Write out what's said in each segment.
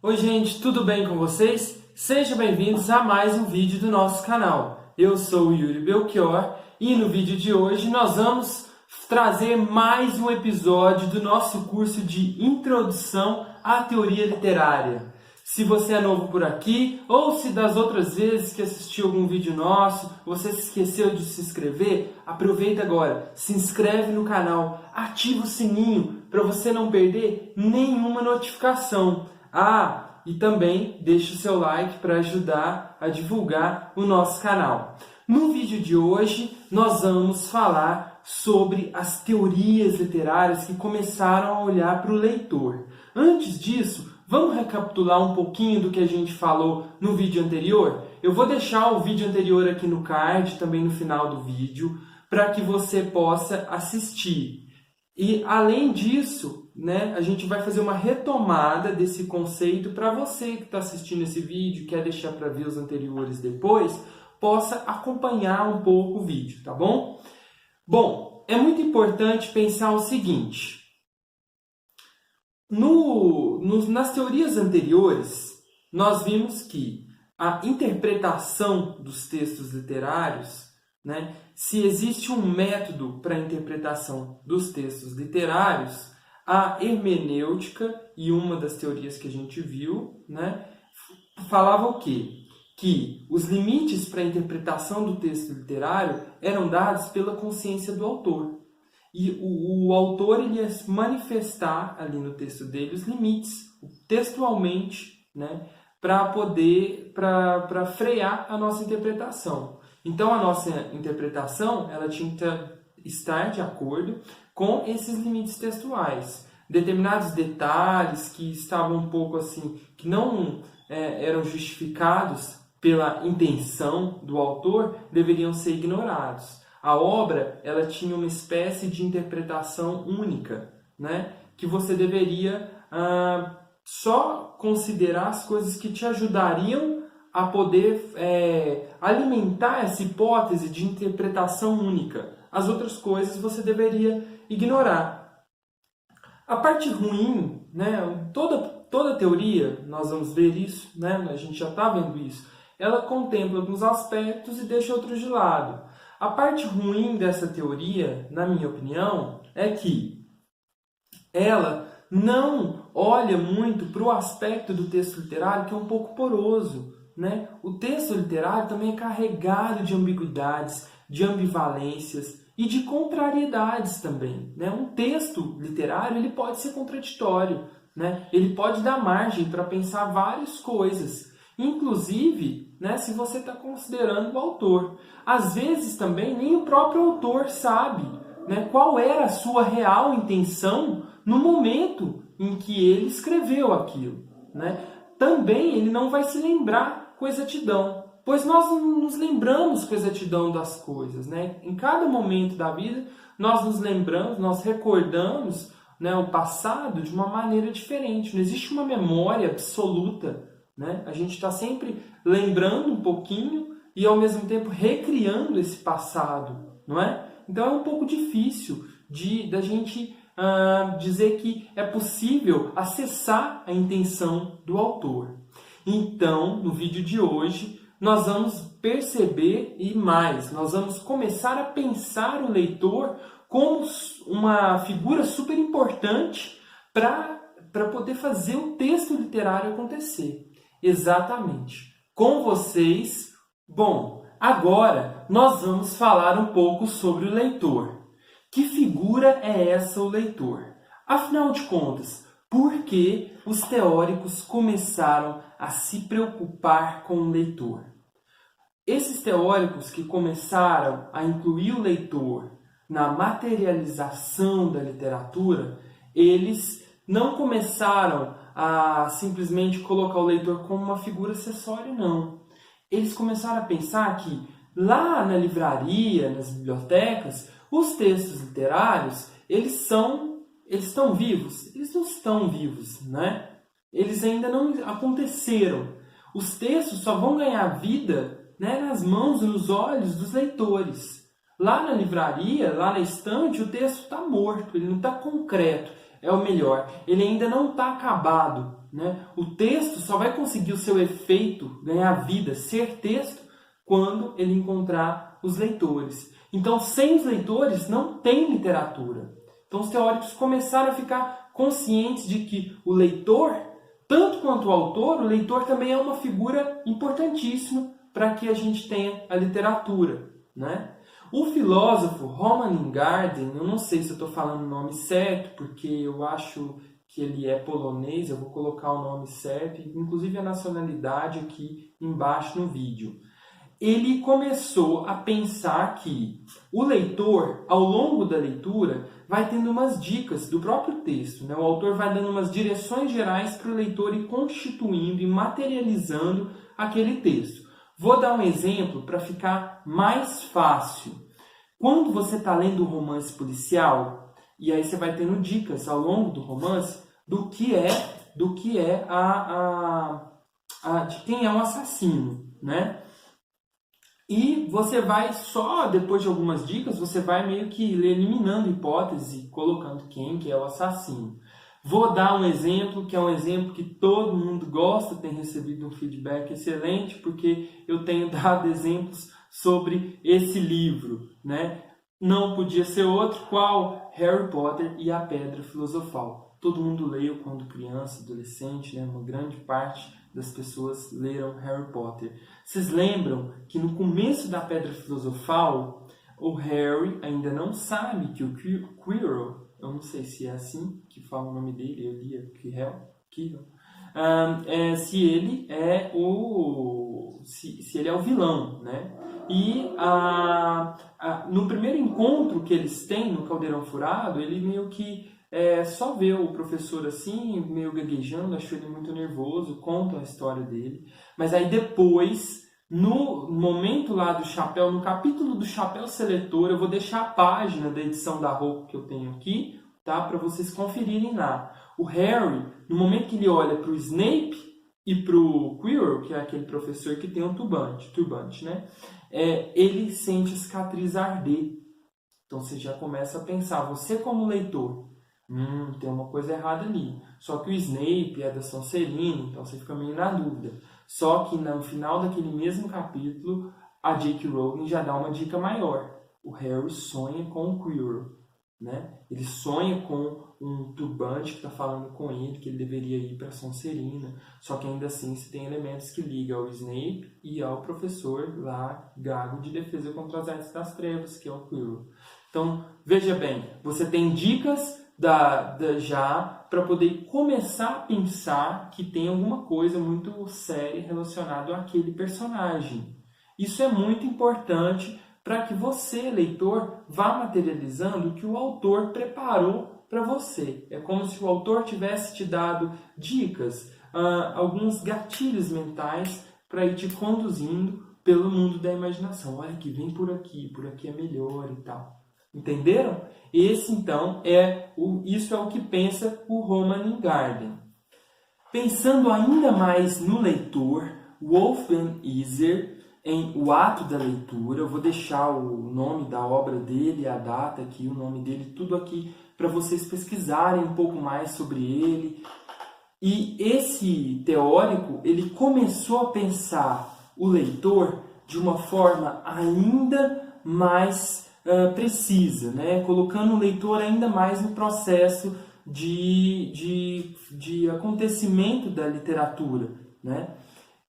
Oi gente, tudo bem com vocês? Sejam bem-vindos a mais um vídeo do nosso canal. Eu sou o Yuri Belchior e no vídeo de hoje nós vamos trazer mais um episódio do nosso curso de Introdução à Teoria Literária. Se você é novo por aqui ou se das outras vezes que assistiu algum vídeo nosso você se esqueceu de se inscrever, aproveita agora, se inscreve no canal, ativa o sininho para você não perder nenhuma notificação. E também deixe o seu like para ajudar a divulgar o nosso canal. No vídeo de hoje, nós vamos falar sobre as teorias literárias que começaram a olhar para o leitor. Antes disso, vamos recapitular um pouquinho do que a gente falou no vídeo anterior? Eu vou deixar o vídeo anterior aqui no card, também no final do vídeo, para que você possa assistir. E, além disso, a gente vai fazer uma retomada desse conceito para você que está assistindo esse vídeo e quer deixar para ver os anteriores depois, possa acompanhar um pouco o vídeo, tá bom? Bom, é muito importante pensar o seguinte. Nas teorias anteriores, nós vimos que a interpretação dos textos literários, se existe um método para a interpretação dos textos literários, a hermenêutica, e uma das teorias que a gente viu, falava o quê? Que os limites para a interpretação do texto literário eram dados pela consciência do autor. E o autor ele ia manifestar ali no texto dele os limites, textualmente, para frear a nossa interpretação. Então, a nossa interpretação ela tinha que estar de acordo com esses limites textuais. Determinados detalhes que estavam um pouco assim, que não eram justificados pela intenção do autor, deveriam ser ignorados. A obra ela tinha uma espécie de interpretação única, que você deveria só considerar as coisas que te ajudariam a poder alimentar essa hipótese de interpretação única. As outras coisas você deveria ignorar. A parte ruim, toda teoria, nós vamos ver isso, a gente já está vendo isso, ela contempla alguns aspectos e deixa outros de lado. A parte ruim dessa teoria, na minha opinião, é que ela não olha muito para o aspecto do texto literário que é um pouco poroso. O texto literário também é carregado de ambiguidades, de ambivalências e de contrariedades também. Um texto literário ele pode ser contraditório, ele pode dar margem para pensar várias coisas, inclusive se você está considerando o autor. Às vezes também nem o próprio autor sabe qual era a sua real intenção no momento em que ele escreveu aquilo. Também ele não vai se lembrar com exatidão, pois nós nos lembramos com exatidão das coisas. Em cada momento da vida nós nos lembramos, nós recordamos o passado de uma maneira diferente. Não existe uma memória absoluta. A gente está sempre lembrando um pouquinho e ao mesmo tempo recriando esse passado, não é? Então é um pouco difícil da gente dizer que é possível acessar a intenção do autor. Então, no vídeo de hoje, nós vamos perceber e mais, nós vamos começar a pensar o leitor como uma figura super importante para poder fazer o texto literário acontecer. Exatamente. Com vocês, bom, agora nós vamos falar um pouco sobre o leitor. Que figura é essa o leitor? Afinal de contas, por que os teóricos começaram a se preocupar com o leitor? Esses teóricos que começaram a incluir o leitor na materialização da literatura, eles não começaram a simplesmente colocar o leitor como uma figura acessória, não. Eles começaram a pensar que lá na livraria, nas bibliotecas, os textos literários, eles estão vivos? Eles não estão vivos, Eles ainda não aconteceram. Os textos só vão ganhar vida nas mãos e nos olhos dos leitores. Lá na livraria, lá na estante, o texto está morto, ele não está concreto. É o melhor, ele ainda não está acabado, né? O texto só vai conseguir o seu efeito, ganhar vida, ser texto, quando ele encontrar os leitores. Então, sem os leitores, não tem literatura. Então, os teóricos começaram a ficar conscientes de que o leitor, tanto quanto o autor, o leitor também é uma figura importantíssima para que a gente tenha a literatura, né? O filósofo Roman Ingarden, eu não sei se eu estou falando o nome certo, porque eu acho que ele é polonês, eu vou colocar o nome certo, inclusive a nacionalidade aqui embaixo no vídeo. Ele começou a pensar que o leitor, ao longo da leitura, vai tendo umas dicas do próprio texto, né? O autor vai dando umas direções gerais para o leitor ir constituindo e materializando aquele texto. Vou dar um exemplo para ficar mais fácil. Quando você está lendo um romance policial, e aí você vai tendo dicas ao longo do romance do que é de quem é o assassino, né? E você vai só, depois de algumas dicas, você vai meio que eliminando hipóteses e colocando quem que é o assassino. Vou dar um exemplo, que é um exemplo que todo mundo gosta, tem recebido um feedback excelente, porque eu tenho dado exemplos sobre esse livro, né? Não podia ser outro, qual? Harry Potter e a Pedra Filosofal. Todo mundo leu quando criança, adolescente, né? Uma grande parte das pessoas leram Harry Potter. Vocês lembram que no começo da Pedra Filosofal, o Harry ainda não sabe que o Quirrell, eu não sei se é assim que fala o nome dele, eu li Quirrell, se ele é o vilão, né? E no primeiro encontro que eles têm no Caldeirão Furado, ele meio que só vê o professor assim, meio gaguejando, achou ele muito nervoso, conta a história dele. Mas aí depois, no momento lá do chapéu, no capítulo do chapéu seletor, eu vou deixar a página da edição da roupa que eu tenho aqui, tá? Para vocês conferirem lá. O Harry, no momento que ele olha para o Snape e para o Quirrell, que é aquele professor que tem um turbante, né? Ele sente a cicatriz arder. Então você já começa a pensar, você como leitor, tem uma coisa errada ali. Só que o Snape é da Sonserina, então você fica meio na dúvida. Só que no final daquele mesmo capítulo, a J.K. Rowling já dá uma dica maior. O Harry sonha com o Quirrell, né? Ele sonha com um turbante que está falando com ele, que ele deveria ir para a Sonserina. Só que ainda assim você tem elementos que ligam ao Snape e ao professor lá, gago de defesa contra as artes das trevas, que é o Quirrell. Então, veja bem, você tem dicas já para poder começar a pensar que tem alguma coisa muito séria relacionada àquele personagem. Isso é muito importante para que você, leitor, vá materializando o que o autor preparou para você. É como se o autor tivesse te dado dicas, alguns gatilhos mentais para ir te conduzindo pelo mundo da imaginação. Olha que vem por aqui é melhor e tal. Entenderam? Esse, então, isso é o que pensa o Roman Ingarden. Pensando ainda mais no leitor, Wolfgang Iser, em O Ato da Leitura, eu vou deixar o nome da obra dele, a data aqui, o nome dele, tudo aqui, para vocês pesquisarem um pouco mais sobre ele. E esse teórico, ele começou a pensar o leitor de uma forma ainda mais precisa, né? Colocando o leitor ainda mais no processo de acontecimento da literatura, né?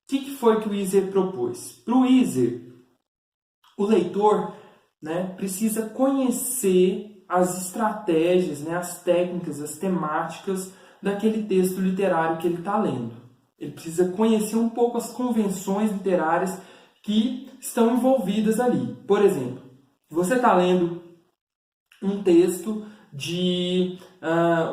O que foi que o Iser propôs? Para o Iser, o leitor, né, precisa conhecer as estratégias, né, as técnicas, as temáticas daquele texto literário que ele está lendo. Ele precisa conhecer um pouco as convenções literárias que estão envolvidas ali. Por exemplo, você está lendo um texto de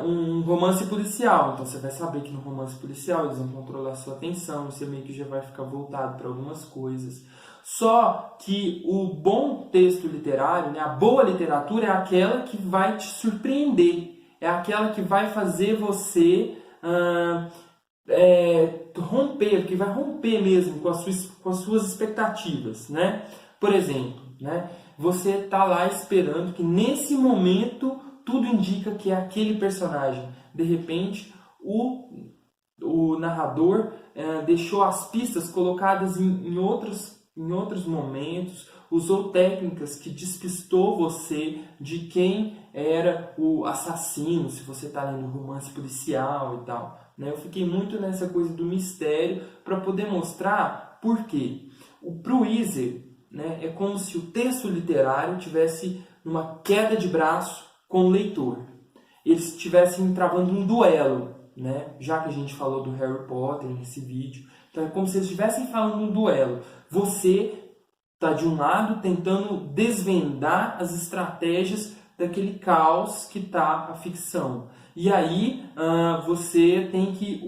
um romance policial, então você vai saber que no romance policial eles vão controlar a sua atenção, você meio que já vai ficar voltado para algumas coisas. Só que o bom texto literário, né, a boa literatura é aquela que vai te surpreender, é aquela que vai fazer você romper, que vai romper mesmo com as suas expectativas, né? Por exemplo, né, você está lá esperando que nesse momento tudo indica que é aquele personagem. De repente, o o narrador deixou as pistas colocadas em outros momentos, usou técnicas que despistou você de quem era o assassino, se você está lendo romance policial e tal, né? Eu fiquei muito nessa coisa do mistério para poder mostrar por quê. Para o Weiser, né, é como se o texto literário tivesse uma queda de braço com o leitor. Eles estivessem travando um duelo, né? Já que a gente falou do Harry Potter nesse vídeo. Então é como se eles estivessem falando um duelo. Você está de um lado tentando desvendar as estratégias daquele caos que está a ficção. E aí você tem que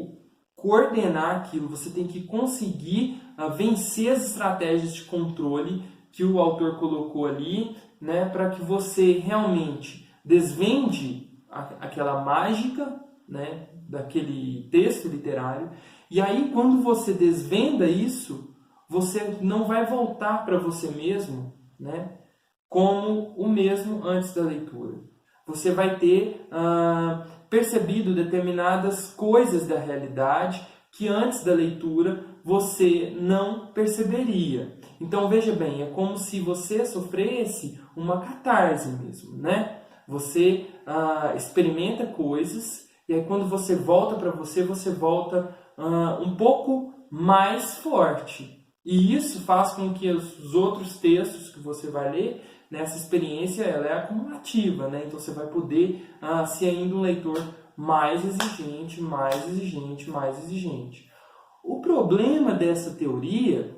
coordenar aquilo, você tem que conseguir vencer as estratégias de controle que o autor colocou ali, né, para que você realmente desvende aquela mágica, né, daquele texto literário. E aí, quando você desvenda isso, você não vai voltar para você mesmo, né, como o mesmo antes da leitura. Você vai ter percebido determinadas coisas da realidade que antes da leitura você não perceberia. Então, veja bem, é como se você sofresse uma catarse mesmo, né? Você experimenta coisas e aí quando você volta para você volta um pouco mais forte. E isso faz com que os outros textos que você vai ler, nessa experiência, ela é acumulativa, né? Então você vai poder ser ainda um leitor mais exigente, mais exigente, mais exigente. O problema dessa teoria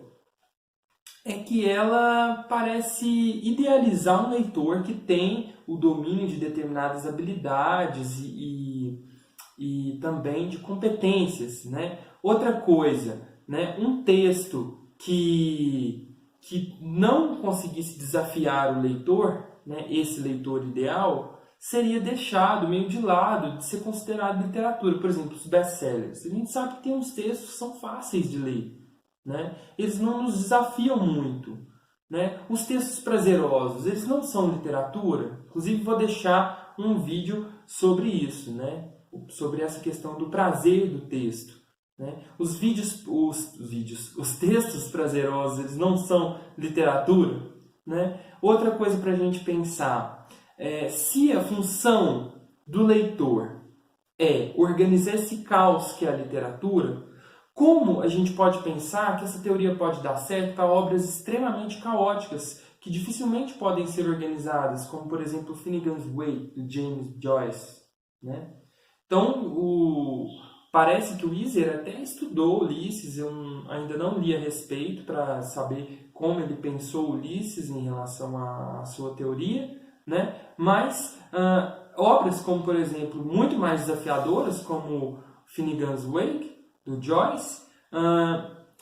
é que ela parece idealizar um leitor que tem o domínio de determinadas habilidades e também de competências, né? Outra coisa, né? Um texto que não conseguisse desafiar o leitor, né? Esse leitor ideal, seria deixado meio de lado de ser considerado literatura. Por exemplo, os best-sellers. A gente sabe que tem uns textos que são fáceis de ler, né? Eles não nos desafiam muito, né? Os textos prazerosos, eles não são literatura. Inclusive, vou deixar um vídeo sobre isso, né? Sobre essa questão do prazer do texto, né? Os textos prazerosos, eles não são literatura, né? Outra coisa para a gente pensar, se a função do leitor é organizar esse caos que é a literatura, como a gente pode pensar que essa teoria pode dar certo para obras extremamente caóticas, que dificilmente podem ser organizadas, como, por exemplo, Finnegan's Wake, de James Joyce, né? Então, parece que o Weiser até estudou Ulisses, eu ainda não li a respeito para saber como ele pensou Ulisses em relação à sua teoria, né? Mas obras como, por exemplo, muito mais desafiadoras, como Finnegan's Wake, do Joyce,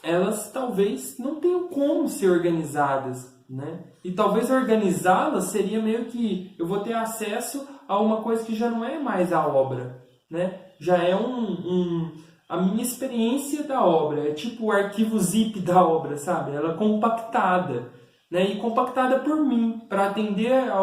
elas talvez não tenham como ser organizadas, né? E talvez organizá-las seria meio que eu vou ter acesso a uma coisa que já não é mais a obra, né? Já é a minha experiência da obra, é tipo o arquivo zip da obra, sabe? Ela é compactada, né? E compactada por mim, para atender a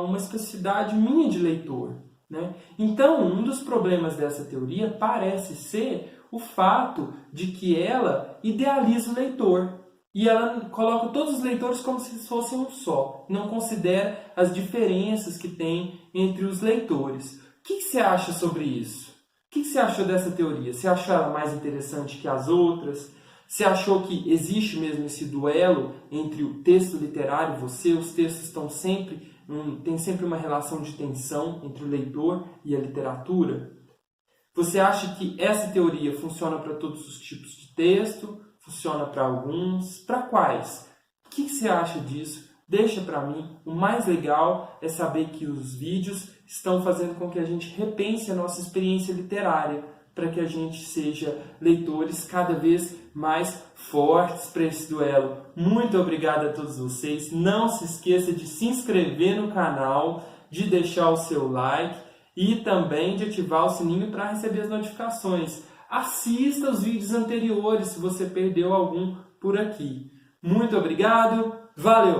uma especificidade minha de leitor, né? Então, um dos problemas dessa teoria parece ser o fato de que ela idealiza o leitor. E ela coloca todos os leitores como se fossem um só. Não considera as diferenças que tem entre os leitores. O que você acha sobre isso? O que você achou dessa teoria? Você achou ela mais interessante que as outras? Você achou que existe mesmo esse duelo entre o texto literário e você? Os textos estão tem sempre uma relação de tensão entre o leitor e a literatura? Você acha que essa teoria funciona para todos os tipos de texto? Funciona para alguns? Para quais? O que você acha disso? Deixa para mim. O mais legal é saber que os vídeos estão fazendo com que a gente repense a nossa experiência literária, para que a gente seja leitores cada vez mais fortes para esse duelo. Muito obrigado a todos vocês. Não se esqueça de se inscrever no canal, de deixar o seu like e também de ativar o sininho para receber as notificações. Assista os vídeos anteriores se você perdeu algum por aqui. Muito obrigado, valeu!